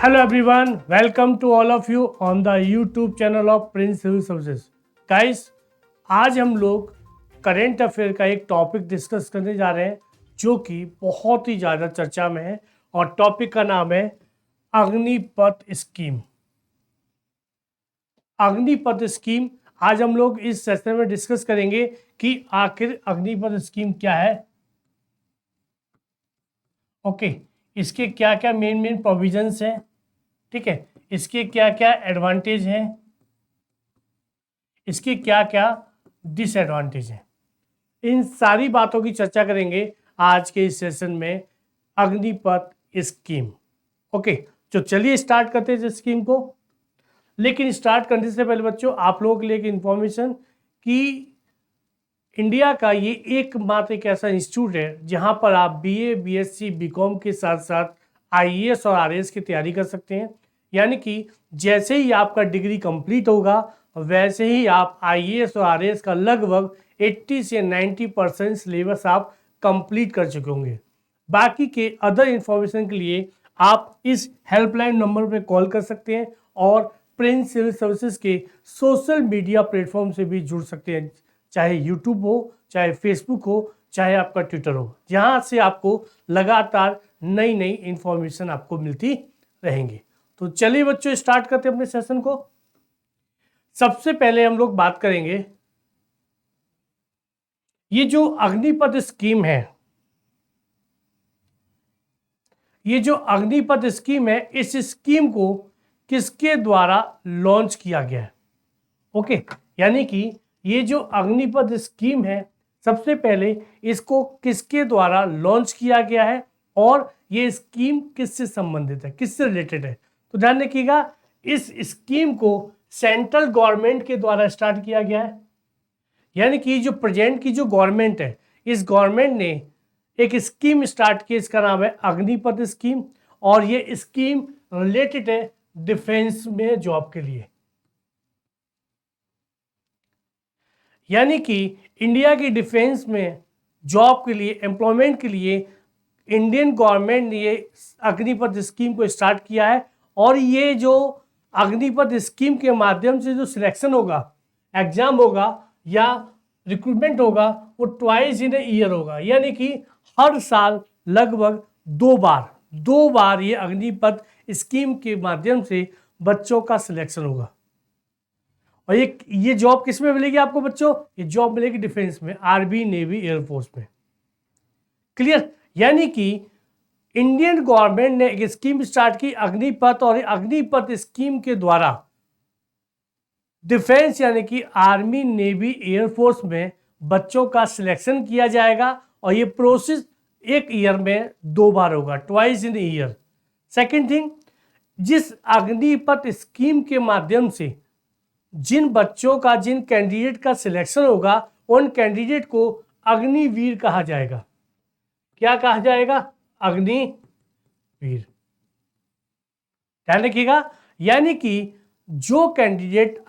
Hello everyone, welcome to all of you on the YouTube channel of Prince Civil Services. Guys, आज हम लोग current affair का एक topic discuss करने जा रहे हैं जो कि बहुत ही ज़्यादा चर्चा में है और टॉपिक का नाम है अग्निपथ स्कीम। अग्निपथ स्कीम आज हम लोग इस सेशन में डिस्कस करेंगे कि आखिर अग्निपथ स्कीम क्या है। ओके, इसके क्या क्या मेन प्रोविजंस हैं, ठीक है, इसके क्या क्या एडवांटेज हैं, इसके क्या क्या डिसएडवांटेज हैं, इन सारी बातों की चर्चा करेंगे आज के इस सेशन में अग्निपथ स्कीम। ओके, तो चलिए स्टार्ट करते हैं इस स्कीम को। लेकिन स्टार्ट करने से पहले बच्चों आप लोगों के लिए एक इन्फॉर्मेशन कि इंडिया का ये एकमात्र एक ऐसा इंस्टीट्यूट है जहां पर आप बीए, बीएससी, बीकॉम के साथ साथ आईएएस और आरएएस की तैयारी कर सकते हैं। यानी कि जैसे ही आपका डिग्री कंप्लीट होगा वैसे ही आप आईएएस और आरएएस का लगभग 80 से 90% सिलेबस आप कंप्लीट कर चुके होंगे। बाकी के अदर इन्फॉर्मेशन के लिए आप इस हेल्पलाइन नंबर पर कॉल कर सकते हैं और प्रिंस सिविल सर्विसेज के सोशल मीडिया प्लेटफॉर्म से भी जुड़ सकते हैं, चाहे यूट्यूब हो, चाहे फेसबुक हो, चाहे आपका ट्विटर हो, जहाँ से आपको लगातार नई नई इंफॉर्मेशन आपको मिलती रहेंगी। तो चलिए बच्चों स्टार्ट करते हैं अपने सेशन को। सबसे पहले हम लोग बात करेंगे ये जो अग्निपथ स्कीम है, ये जो अग्निपथ स्कीम है, इस स्कीम को किसके द्वारा लॉन्च किया गया है। ओके, यानी कि ये जो अग्निपथ स्कीम है सबसे पहले इसको किसके द्वारा लॉन्च किया गया है और ये स्कीम किससे संबंधित है, किससे रिलेटेड है। तो ध्यान रखिएगा, इस स्कीम को सेंट्रल गवर्नमेंट के द्वारा स्टार्ट किया गया है। यानी कि जो प्रेजेंट की जो गवर्नमेंट है, इस गवर्नमेंट ने एक स्कीम स्टार्ट की, इसका नाम है अग्निपथ स्कीम और ये स्कीम रिलेटेड है डिफेंस में जॉब के लिए। यानी कि इंडिया की डिफेंस में जॉब के लिए, एम्प्लॉयमेंट के लिए इंडियन गवर्नमेंट ने ये अग्निपथ स्कीम को स्टार्ट किया है। और ये जो अग्निपथ स्कीम के माध्यम से जो सिलेक्शन होगा, एग्जाम होगा या रिक्रूटमेंट होगा, वो ट्वाइस इन ए ईयर होगा। यानी कि हर साल लगभग दो बार ये अग्निपथ स्कीम के माध्यम से बच्चों का सिलेक्शन होगा। और ये जॉब किस में मिलेगी आपको बच्चों? ये जॉब मिलेगी डिफेंस में, आर्मी, नेवी, एयरफोर्स में। क्लियर? यानी कि इंडियन गवर्नमेंट ने एक स्कीम स्टार्ट की अग्निपथ, और अग्निपथ स्कीम के द्वारा डिफेंस यानी कि आर्मी, नेवी, एयरफोर्स में बच्चों का सिलेक्शन किया जाएगा। और ये प्रोसेस एक ईयर में 2 बार होगा, twice in year. Second thing, जिस अग्निपथ स्कीम के माध्यम से जिन बच्चों का, जिन कैंडिडेट का सिलेक्शन होगा, उन कैंडिडेट को अग्निवीर कहा जाएगा। क्या कहा जाएगा? अग्निवीर। ध्यान रखिएगा, यानी कि जो कैंडिडेट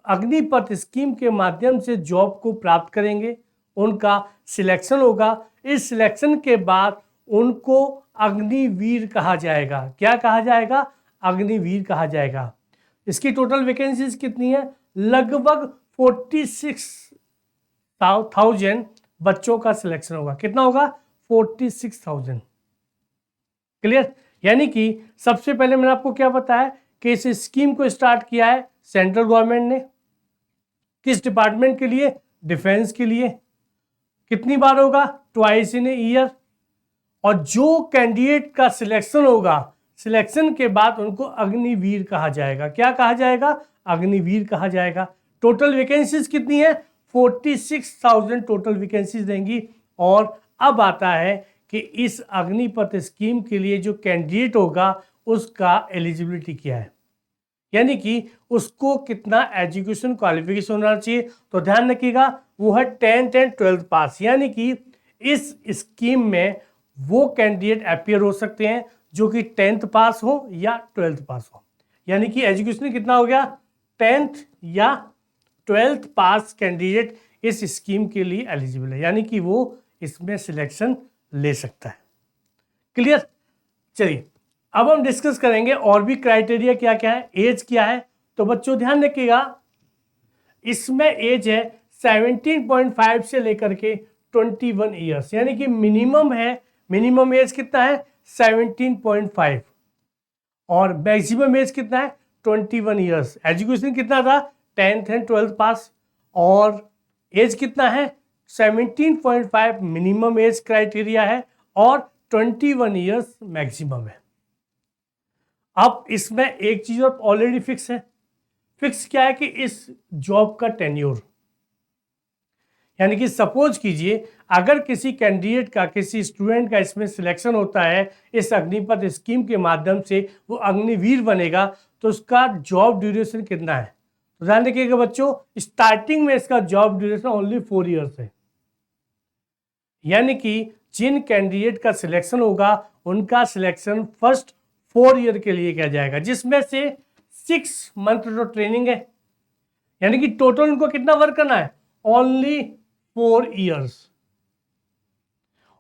अग्निपथ स्कीम के माध्यम से जॉब को प्राप्त करेंगे, उनका सिलेक्शन होगा। इस सिलेक्शन के बाद उनको अग्निवीर कहा जाएगा। क्या कहा जाएगा? अग्निवीर कहा जाएगा। इसकी टोटल वैकेंसीज कितनी है? लगभग 46,000 बच्चों का सिलेक्शन होगा। कितना होगा? 46,000। क्लियर? यानी कि सबसे पहले मैंने आपको क्या बताया कि इस स्कीम को स्टार्ट किया है सेंट्रल गवर्नमेंट ने। किस डिपार्टमेंट के लिए? डिफेंस के लिए। कितनी बार होगा? Twice in a year. और जो कैंडिडेट का सिलेक्शन होगा, सिलेक्शन के बाद उनको अग्निवीर कहा जाएगा। क्या कहा जाएगा? अग्निवीर कहा जाएगा। टोटल वैकेंसीज कितनी है? 46,000 टोटल वैकेंसीज देंगी। और अब आता है कि इस अग्निपथ स्कीम के लिए जो कैंडिडेट होगा उसका एलिजिबिलिटी क्या है, यानी कि उसको कितना एजुकेशन क्वालिफिकेशन होना चाहिए। तो ध्यान रखिएगा, वो है 10th एंड 12th पास। यानी कि इस स्कीम में वो कैंडिडेट अपियर हो सकते हैं जो कि 10th पास हो या 12th पास हो। यानी कि एजुकेशन कितना हो गया? 10th या 12th पास कैंडिडेट इस स्कीम के लिए एलिजिबल है, यानी कि वो इसमें सिलेक्शन ले सकता है। क्लियर? चलिए अब हम डिस्कस करेंगे और भी क्राइटेरिया क्या क्या है, एज क्या है। तो बच्चों ध्यान रखिएगा, इसमें एज है 17.5 से लेकर के 21 ईयर्स, यानी कि मिनिमम है, मिनिमम एज कितना है 17.5 और मैक्सिमम एज कितना है 21 ईयर्स। एजुकेशन कितना था 10th एंड 12th पास, और एज कितना है 17.5 मिनिमम एज क्राइटेरिया है और 21 ईयर्स मैक्सिमम है। अब इसमें एक चीज और ऑलरेडी फिक्स है, फिक्स क्या है कि इस जॉब का टेन्योर, यानी कि सपोज कीजिए अगर किसी कैंडिडेट का, किसी स्टूडेंट का इसमें सिलेक्शन होता है इस अग्निपथ स्कीम के माध्यम से, वो अग्निवीर बनेगा, तो उसका जॉब ड्यूरेशन कितना है। तो ध्यान रखिएगा बच्चों, स्टार्टिंग में इसका जॉब ड्यूरेशन ओनली 4 ईयर्स है, यानी कि जिन कैंडिडेट का सिलेक्शन होगा उनका सिलेक्शन फर्स्ट 4 ईयर के लिए किया जाएगा, जिसमें से 6 मंथ जो ट्रेनिंग है, यानी कि टोटल उनको कितना वर्क करना है ओनली 4 ईयर्स,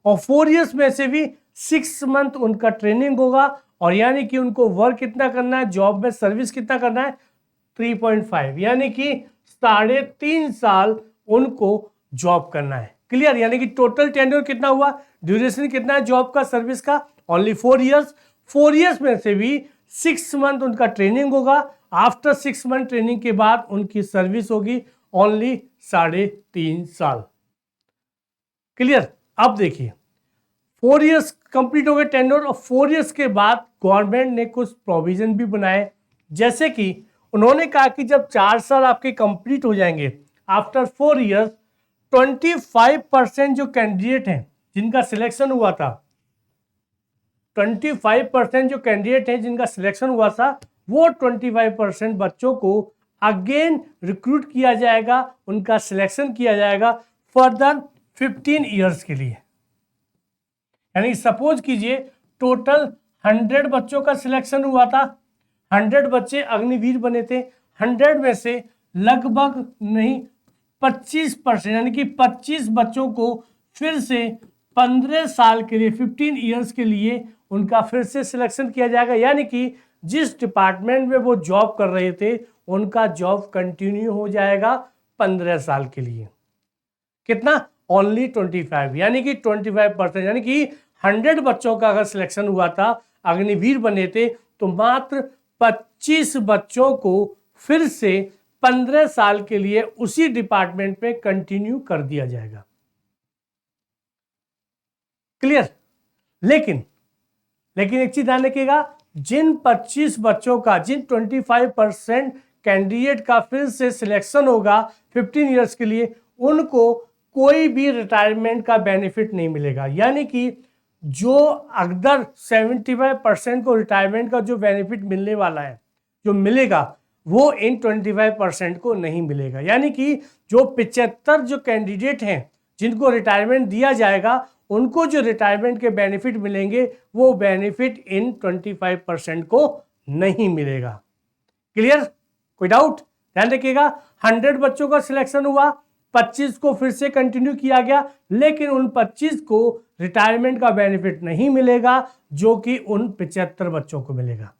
और 4 ईयर्स में से भी 6 मंथ उनका ट्रेनिंग होगा, और यानी कि उनको वर्क कितना करना है, जॉब में सर्विस कितना करना है 3.5, यानी कि 3.5 साल उनको जॉब करना है। क्लियर, यानी कि टोटल टेन्योर कितना हुआ, ड्यूरेशन कितना है जॉब का, सर्विस का ओनली 4 ईयर्स। 4 ईयर्स में से भी 6 मंथ उनका ट्रेनिंग होगा, आफ्टर 6 मंथ ट्रेनिंग के बाद उनकी सर्विस होगी ओनली 3.5 साल। क्लियर, अब देखिए 4 ईयर्स कंप्लीट हो गए टेन्योर, और 4 ईयर्स के बाद गवर्नमेंट ने कुछ प्रोविजन भी बनाए, जैसे कि उन्होंने कहा कि जब 4 साल आपके कंप्लीट हो जाएंगे आफ्टर 4 ईयर्स, 25% जो कैंडिडेट हैं जिनका सिलेक्शन हुआ था, 25% जो कैंडिडेट हैं जिनका सिलेक्शन हुआ था, वो 25% बच्चों को अगेन रिक्रूट किया जाएगा, उनका सिलेक्शन किया जाएगा फर्दर 15 ईयर्स के लिए। यानी सपोज कीजिए टोटल 100 बच्चों का सिलेक्शन हुआ था, 100 बच्चे अग्निवीर बने थे, 100 में से लगभग नहीं 25%, यानी कि 25 बच्चों को फिर से 15 साल के लिए, 15 ईयर्स के लिए उनका फिर से सिलेक्शन किया जाएगा, यानी कि जिस डिपार्टमेंट में वो जॉब कर रहे थे उनका जॉब कंटिन्यू हो जाएगा 15 साल के लिए। कितना ओनली 25, यानी कि 25%, यानी कि 100 बच्चों का अगर सिलेक्शन हुआ था, अग्निवीर बने थे, तो मात्र 25 बच्चों को फिर से 15 साल के लिए उसी डिपार्टमेंट में कंटिन्यू कर दिया जाएगा। क्लियर, लेकिन एक चीज ध्यान रखिएगा, जिन 25 बच्चों का, जिन 25% कैंडिडेट का फिर से सिलेक्शन होगा 15 ईयर्स के लिए, उनको कोई भी रिटायरमेंट का बेनिफिट नहीं मिलेगा, यानी कि जो अगर 75% को रिटायरमेंट का जो बेनिफिट मिलने वाला है, जो मिलेगा, वो इन 25% को नहीं मिलेगा। यानी कि जो 75 जो कैंडिडेट हैं जिनको रिटायरमेंट दिया जाएगा, उनको जो रिटायरमेंट के बेनिफिट मिलेंगे वो बेनिफिट इन 25% को नहीं मिलेगा। क्लियर, कोई डाउट? ध्यान रखिएगा, 100 बच्चों का सिलेक्शन हुआ, 25 को फिर से कंटिन्यू किया गया, लेकिन उन 25 को रिटायरमेंट का बेनिफिट नहीं मिलेगा जो कि उन 75 बच्चों को मिलेगा।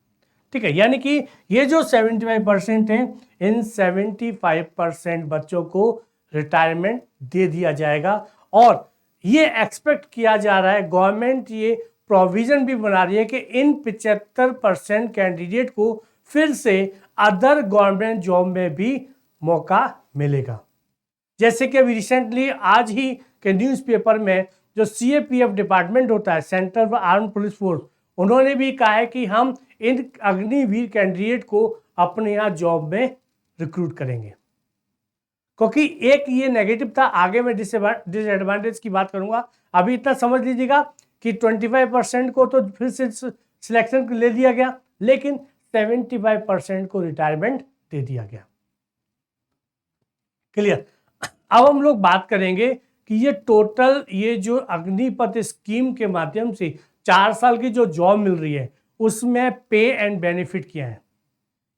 ठीक है, यानी कि ये जो 75% है, इन 75% बच्चों को रिटायरमेंट दे दिया जाएगा, और ये एक्सपेक्ट किया जा रहा है, गवर्नमेंट ये प्रोविजन भी बना रही है कि इन 75% कैंडिडेट को फिर से अदर गवर्नमेंट जॉब में भी मौका मिलेगा। जैसे कि अभी रिसेंटली आज ही के न्यूज़पेपर में जो CAPF डिपार्टमेंट होता है, centre for armed police force, उन्होंने भी कहा है कि हम इन अग्निवीर कैंडिडेट को अपने यहाँ जॉब में रिक्रूट करेंगे। क्योंकि एक ये नेगेटिव था, आगे मैं डिसएडवांटेज की बात करूंगा, अभी इतना समझ लीजिएगा कि 25% को तो फिर से सिलेक्शन ले लिया गया, लेकिन 75% को रिटायरमेंट दे दिया गया। क्लियर, अब हम लोग बात करेंगे कि ये टोटल, ये जो अग्निपथ स्कीम के माध्यम से 4 साल की जो जॉब मिल रही है, उसमें पे एंड बेनिफिट क्या है,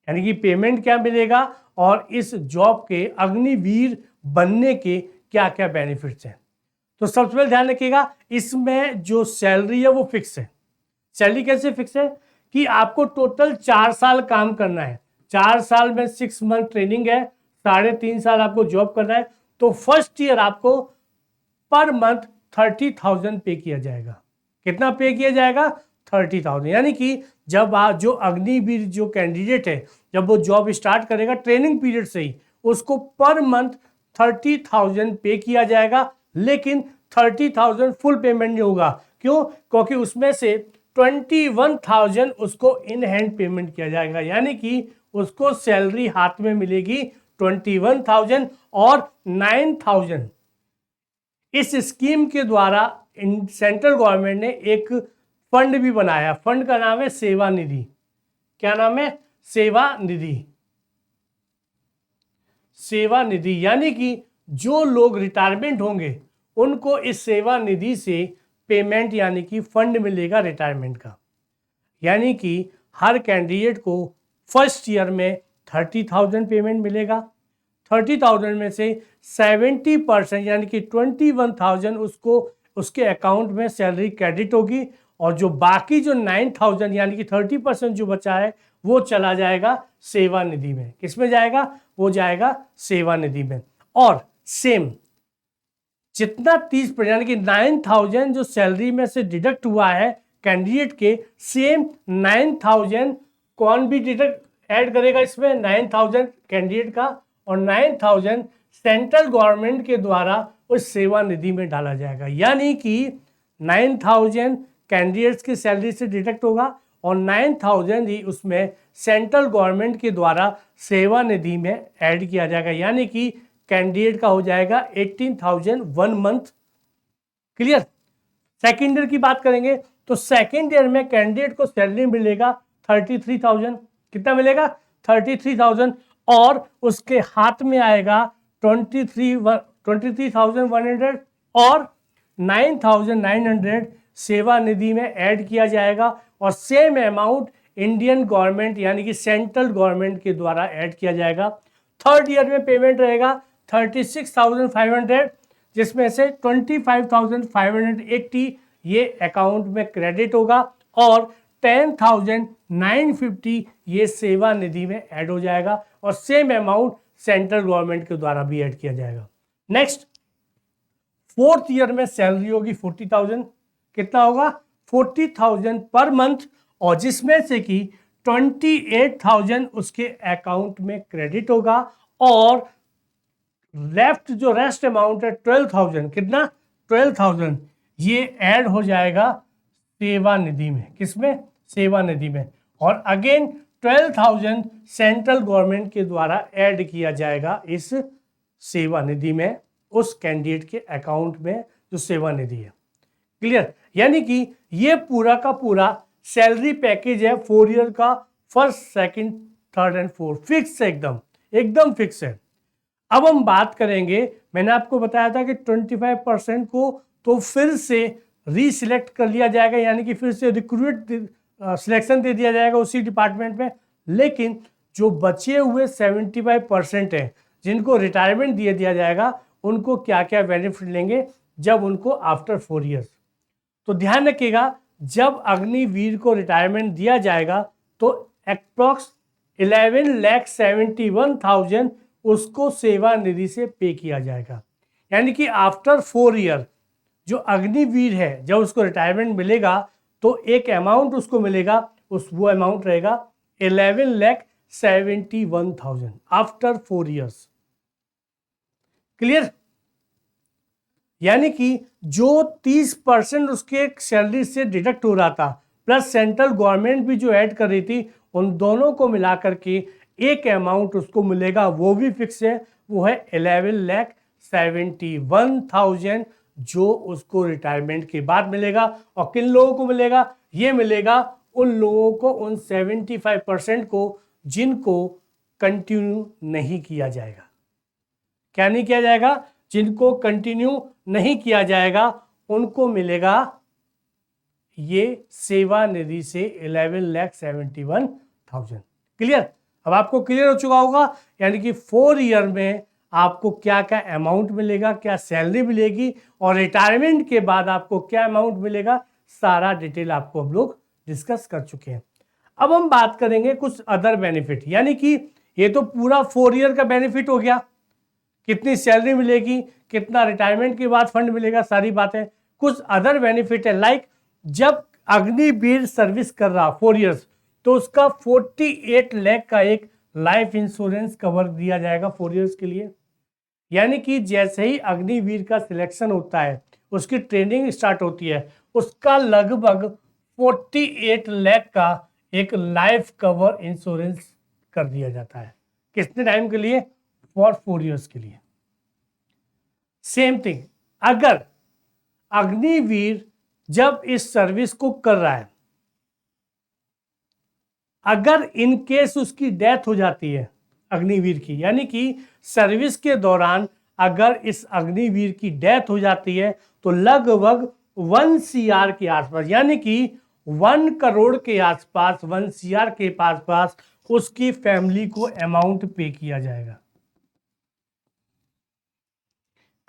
यानी कि पेमेंट क्या मिलेगा और इस जॉब के अग्निवीर बनने के क्या क्या बेनिफिट्स हैं। तो सबसे पहले ध्यान रखिएगा, इसमें जो सैलरी है वो फिक्स है। सैलरी कैसे फिक्स है कि आपको टोटल 4 साल काम करना है, 4 साल में 6 मंथ ट्रेनिंग है, 3.5 साल आपको जॉब करना है, तो फर्स्ट ईयर आपको पर मंथ 30,000 पे किया जाएगा। कितना पे किया जाएगा? 30,000। यानी कि जब आप जो अग्निवीर जो कैंडिडेट है जब वो जॉब स्टार्ट करेगा ट्रेनिंग पीरियड से ही उसको पर मंथ 30,000 पे किया जाएगा, लेकिन 30,000 फुल पेमेंट नहीं होगा। क्यों? क्योंकि उसमें से 21,000 उसको इन हैंड पेमेंट किया जाएगा, यानी कि उसको सैलरी हाथ में मिलेगी 21,000 और 9,000 इस स्कीम के द्वारा सेंट्रल गवर्नमेंट ने एक फंड भी बनाया। फंड का नाम है सेवा निधि। क्या नाम है? सेवा निधि। सेवा निधि यानी कि जो लोग रिटायरमेंट होंगे उनको इस सेवा निधि से पेमेंट यानी कि फंड मिलेगा रिटायरमेंट का। यानी कि हर कैंडिडेट को फर्स्ट ईयर में 30,000 पेमेंट मिलेगा। 30,000 में से 70% यानी कि 21,000 उसको उसके अकाउंट में सैलरी क्रेडिट होगी, और जो बाकी जो 9,000 यानी कि 30% जो बचा है वो चला जाएगा सेवा निधि में। किसमें जाएगा? वो जाएगा सेवा निधि में। और सेम जितना 30% यानी कि 9,000 जो सैलरी में से डिडक्ट हुआ है कैंडिडेट के, सेम 9,000 कौन भी डिडक्ट ऐड करेगा इसमें? 9,000 कैंडिडेट का और 9,000 सेंट्रल गवर्नमेंट के द्वारा उस सेवा निधि में डाला जाएगा। यानी कि 9,000 कैंडिडेट्स की सैलरी से डिडक्ट होगा और 9,000 ही उसमें सेंट्रल गवर्नमेंट के द्वारा सेवा निधि में ऐड किया जाएगा। यानी कि कैंडिडेट का हो जाएगा 18,000 1 मंथ। क्लियर? सेकेंड ईयर की बात करेंगे तो सेकेंड ईयर में कैंडिडेट को सैलरी मिलेगा 33,000। कितना मिलेगा? 33,000 और उसके हाथ में आएगा 23,100 और 9,900 सेवा निधि में ऐड किया जाएगा और सेम अमाउंट इंडियन गवर्नमेंट यानी कि सेंट्रल गवर्नमेंट के द्वारा ऐड किया जाएगा। थर्ड ईयर में पेमेंट रहेगा 36,500, जिसमें से 25,580 ये अकाउंट में क्रेडिट होगा और 10,950 ये सेवा निधि में ऐड हो जाएगा और सेम अमाउंट सेंट्रल गवर्नमेंट के द्वारा भी ऐड किया जाएगा। नेक्स्ट, फोर्थ ईयर में सैलरी होगी 40,000। कितना होगा? 40,000 पर मंथ, और जिसमें से कि 28,000 उसके अकाउंट में क्रेडिट होगा और लेफ्ट जो रेस्ट अमाउंट है 12,000, कितना? 12,000 ये ऐड हो जाएगा सेवा निधि में। किसमें? सेवा निधि में। और अगेन 12,000 सेंट्रल गवर्नमेंट के द्वारा ऐड किया जाएगा इस सेवा निधि में, उस कैंडिडेट के अकाउंट में जो सेवा निधि है। क्लियर? यानी कि ये पूरा का पूरा सैलरी पैकेज है 4 ईयर का, first second third and fourth, fix है, एकदम फिक्स है। अब हम बात करेंगे, मैंने आपको बताया था कि 25% को तो फिर से रीसिलेक्ट कर लिया जाएगा, यानी कि फिर से रिक्रूट सिलेक्शन दे दिया जाएगा उसी डिपार्टमेंट में। लेकिन जो बचे हुए 75% हैं जिनको रिटायरमेंट दे दिया जाएगा, उनको क्या क्या बेनिफिट लेंगे जब उनको आफ्टर 4 ईयर्स। तो ध्यान रखिएगा, जब अग्निवीर को रिटायरमेंट दिया जाएगा तो अप्रॉक्स 11,71,000 उसको सेवा निधि से पे किया जाएगा। यानी कि आफ्टर 4 ईयर जो अग्निवीर है जब उसको रिटायरमेंट मिलेगा तो एक अमाउंट उसको मिलेगा, वो अमाउंट रहेगा 11,71,000 आफ्टर 4 ईयर्स। क्लियर? यानी कि जो 30% उसके सैलरी से डिडक्ट हो रहा था प्लस सेंट्रल गवर्नमेंट भी जो ऐड कर रही थी, उन दोनों को मिलाकर के एक अमाउंट उसको मिलेगा, वो भी फिक्स है, वो है 11,71,000 जो उसको रिटायरमेंट के बाद मिलेगा। और किन लोगों को मिलेगा? ये मिलेगा उन लोगों को, उन 75% को जिनको कंटिन्यू नहीं किया जाएगा। क्या नहीं किया जाएगा? जिनको कंटिन्यू नहीं किया जाएगा उनको मिलेगा ये सेवा निधि से 11,71,000। क्लियर? अब आपको क्लियर हो चुका होगा, यानी कि 4 ईयर में आपको क्या क्या अमाउंट मिलेगा, क्या सैलरी मिलेगी और रिटायरमेंट के बाद आपको क्या अमाउंट मिलेगा, सारा डिटेल आपको हम लोग डिस्कस कर चुके हैं। अब हम बात करेंगे कुछ अदर बेनिफिट, यानी कि ये तो पूरा 4 ईयर का बेनिफिट हो गया, कितनी सैलरी मिलेगी, कितना रिटायरमेंट के बाद फंड मिलेगा, सारी बातें। कुछ अदर बेनिफिट है, लाइक जब अग्निवीर सर्विस कर रहा 4 ईयर्स, तो उसका 48 लाख का एक लाइफ इंश्योरेंस कवर दिया जाएगा 4 ईयर्स के लिए। यानी कि जैसे ही अग्निवीर का सिलेक्शन होता है, उसकी ट्रेनिंग स्टार्ट होती है, उसका लगभग 48 लाख का एक लाइफ कवर इंश्योरेंस कर दिया जाता है। कितने टाइम के लिए? फॉर 4 ईयर्स के लिए। सेम थिंग, अगर अग्निवीर जब इस सर्विस को कर रहा है, अगर इन केस उसकी डेथ हो जाती है अग्निवीर की, यानी कि सर्विस के दौरान अगर इस अग्निवीर की डेथ हो जाती है, तो लगभग 1 CR के आसपास, यानी कि 1 करोड़ के आसपास, 1 CR के पास उसकी फैमिली को अमाउंट पे किया जाएगा।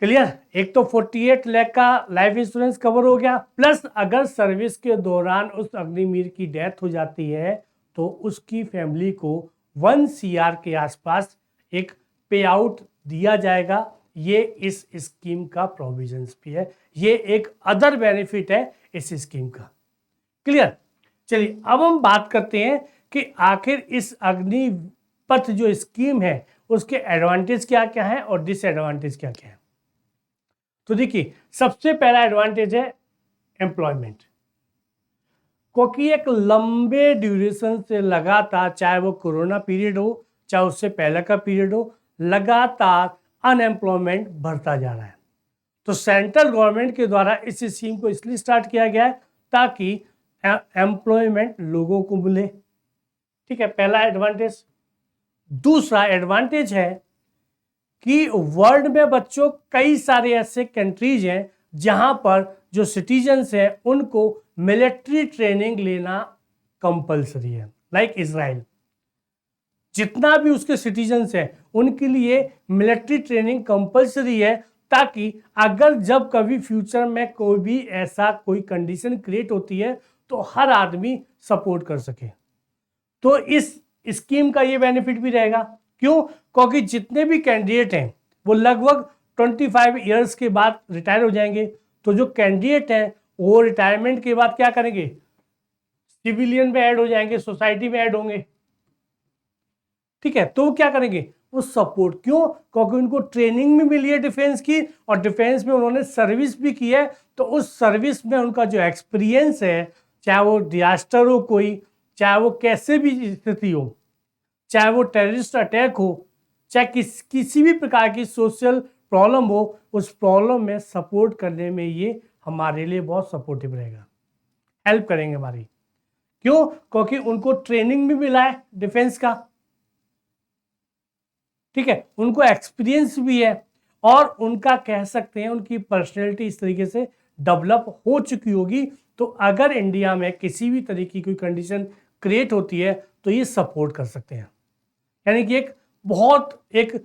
क्लियर? एक तो 48 लाख का लाइफ इंश्योरेंस कवर हो गया, प्लस अगर सर्विस के दौरान उस अग्निवीर की डेथ हो जाती है, तो उसकी फैमिली को 1 CR के आसपास एक पे आउट दिया जाएगा। ये इस स्कीम का प्रोविजंस भी है, ये एक अदर बेनिफिट है इस स्कीम का। क्लियर? चलिए अब हम बात करते हैं कि आखिर इस अग्निपथ जो स्कीम है उसके एडवांटेज क्या क्या है और डिसएडवांटेज क्या क्या है। तो देखिए, सबसे पहला एडवांटेज है एम्प्लॉयमेंट, क्योंकि एक लंबे ड्यूरेशन से लगातार, चाहे वो कोरोना पीरियड हो चाहे उससे पहले का पीरियड हो, लगातार अनएम्प्लॉयमेंट बढ़ता जा रहा है। तो सेंट्रल गवर्नमेंट के द्वारा इस स्कीम को इसलिए स्टार्ट किया गया है ताकि एम्प्लॉयमेंट लोगों को मिले। ठीक है, पहला एडवांटेज। दूसरा एडवांटेज है कि वर्ल्ड में बच्चों कई सारे ऐसे कंट्रीज हैं जहां पर जो सिटीजन्स हैं उनको मिलिट्री ट्रेनिंग लेना कंपलसरी है, लाइक इजराइल। जितना भी उसके सिटीजन्स हैं उनके लिए मिलिट्री ट्रेनिंग कंपलसरी है, ताकि अगर जब कभी फ्यूचर में कोई भी ऐसा कोई कंडीशन क्रिएट होती है तो हर आदमी सपोर्ट कर सके। तो इस स्कीम का ये बेनिफिट भी रहेगा। क्यों? क्योंकि जितने भी कैंडिडेट हैं वो लगभग 25 ईयर्स के बाद रिटायर हो जाएंगे। तो जो कैंडिडेट हैं वो रिटायरमेंट के बाद क्या करेंगे? सिविलियन में ऐड हो जाएंगे, सोसाइटी में ऐड होंगे। ठीक है, तो वो क्या करेंगे? वो सपोर्ट। क्यों? क्योंकि उनको ट्रेनिंग भी मिली है डिफेंस की, और डिफेंस में उन्होंने सर्विस भी की है। तो उस सर्विस में उनका जो एक्सपीरियंस है, चाहे वो डिजास्टर हो कोई, चाहे वो कैसे भी स्थिति हो, चाहे वो टेररिस्ट अटैक हो, चाहे किसी भी प्रकार की सोशल प्रॉब्लम हो, उस प्रॉब्लम में सपोर्ट करने में ये हमारे लिए बहुत सपोर्टिव रहेगा, हेल्प करेंगे हमारी। क्यों? क्योंकि उनको ट्रेनिंग भी मिला है डिफेंस का। ठीक है, उनको एक्सपीरियंस भी है, और उनका कह सकते हैं उनकी पर्सनैलिटी इस तरीके से डेवलप हो चुकी होगी। तो अगर इंडिया में किसी भी तरीके की कोई कंडीशन क्रिएट होती है तो ये सपोर्ट कर सकते हैं। यानी कि एक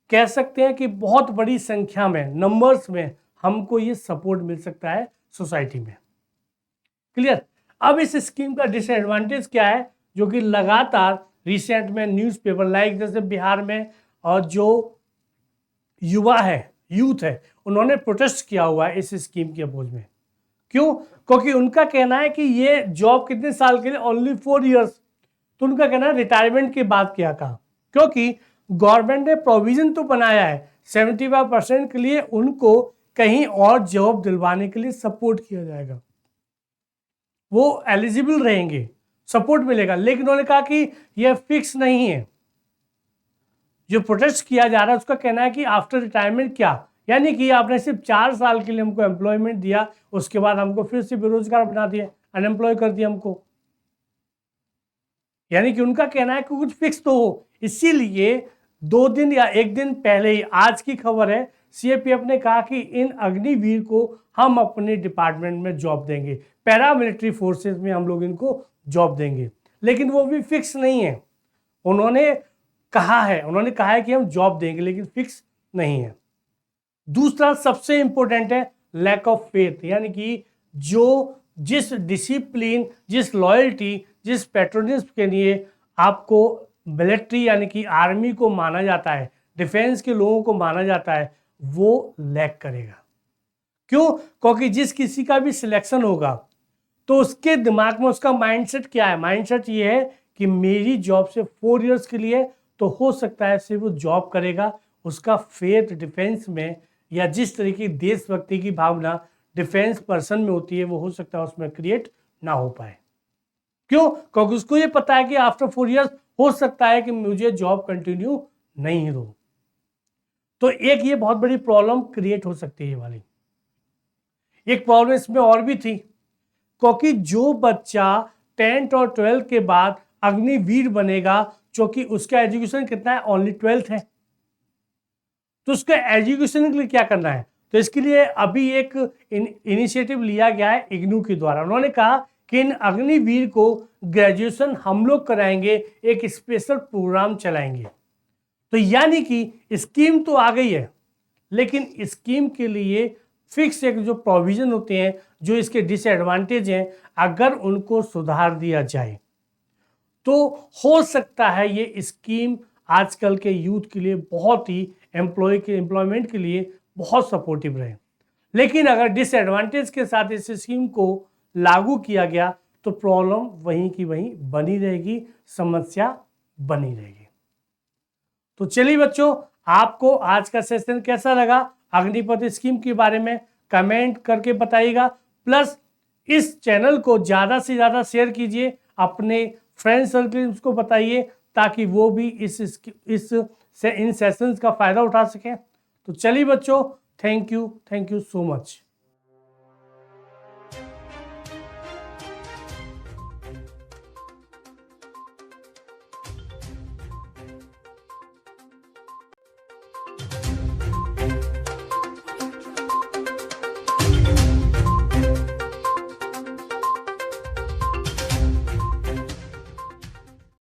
कह सकते हैं कि बहुत बड़ी संख्या में, नंबर्स में हमको ये सपोर्ट मिल सकता है सोसाइटी में। क्लियर? अब इस स्कीम का डिसएडवांटेज क्या है, जो कि लगातार रिसेंट में न्यूज़पेपर, लाइक जैसे बिहार में और जो युवा है, यूथ है, उन्होंने प्रोटेस्ट किया हुआ है इस स्कीम के अपोज में। क्यों? क्योंकि उनका कहना है कि ये जॉब कितने साल के लिए? Only 4 years. तो उनका कहना है रिटायरमेंट के बाद क्या कहा, क्योंकि गवर्नमेंट ने प्रोविजन तो बनाया है 75% के लिए उनको कहीं और जॉब दिलवाने के लिए सपोर्ट किया जाएगा, वो एलिजिबल रहेंगे, सपोर्ट मिलेगा। लेकिन उन्होंने कहा कि यह फिक्स नहीं है। जो प्रोटेस्ट किया जा रहा है उसका कहना है कि आफ्टर रिटायरमेंट क्या, यानी कि आपने सिर्फ 4 साल के लिए हमको एम्प्लॉयमेंट दिया, उसके बाद हमको फिर से बेरोजगार बना दिया, अनएम्प्लॉय कर दिया हमको। यानी कि उनका कहना है कि कुछ फिक्स तो हो। इसीलिए 2 दिन या 1 दिन पहले ही, आज की खबर है, सीएपीएफ ने कहा कि इन अग्निवीर को हम अपने डिपार्टमेंट में जॉब देंगे, पैरामिलिट्री फोर्सेस में हम लोग इनको जॉब देंगे। लेकिन वो भी फिक्स नहीं है। उन्होंने कहा है कि हम जॉब देंगे, लेकिन फिक्स नहीं है। दूसरा सबसे इंपॉर्टेंट है लैक ऑफ फेथ, यानी कि जो जिस डिसिप्लिन, जिस लॉयल्टी, जिस पैट्रोनिज्म के लिए आपको मिलिट्री यानी कि आर्मी को माना जाता है, डिफेंस के लोगों को माना जाता है, वो लैक करेगा। क्यों? क्योंकि जिस किसी का भी सिलेक्शन होगा तो उसके दिमाग में उसका माइंडसेट क्या है? माइंडसेट ये है कि मेरी जॉब से 4 इयर्स के लिए, तो हो सकता है सिर्फ वो जॉब करेगा, उसका फेथ डिफेंस में या जिस तरीके की देशभक्ति की भावना डिफेंस पर्सन में होती है वो हो सकता है उसमें क्रिएट ना हो पाए। क्यों? क्योंकि उसको ये पता है कि आफ्टर 4 इयर्स हो सकता है कि मुझे जॉब कंटिन्यू नहीं हो। तो एक ये बहुत बड़ी प्रॉब्लम क्रिएट हो सकती है ये वाली। एक प्रॉब्लम इसमें और भी थी, क्योंकि जो बच्चा 10th और 12th के बाद अग्निवीर बनेगा, क्योंकि उसका एजुकेशन कितना है? ओनली 12th है, तो उसका एजुकेशन के लिए क्या करना है? तो इसके लिए अभी एक इनिशिएटिव लिया गया है इग्नू के द्वारा। उन्होंने कहा कि इन अग्निवीर को ग्रेजुएशन हम लोग कराएंगे, एक स्पेशल प्रोग्राम चलाएंगे। तो यानी कि स्कीम तो आ गई है, लेकिन स्कीम के लिए फिक्स एक जो प्रोविजन होते हैं, जो इसके डिसएडवांटेज हैं, अगर उनको सुधार दिया जाए तो हो सकता है ये स्कीम आजकल के यूथ के लिए बहुत ही एम्प्लॉयमेंट के लिए बहुत सपोर्टिव रहे। लेकिन अगर डिसएडवांटेज के साथ इस स्कीम को लागू किया गया तो प्रॉब्लम वहीं की वहीं बनी रहेगी, समस्या बनी रहेगी। तो चलिए बच्चों, आपको आज का सेशन कैसा लगा अग्निपथ स्कीम के बारे में कमेंट करके बताइएगा। प्लस इस चैनल को ज़्यादा से ज़्यादा शेयर कीजिए, अपने फ्रेंड सर्कल को बताइए, ताकि वो भी इन सेशंस का फ़ायदा उठा सकें। तो चलिए बच्चों, थैंक यू सो मच।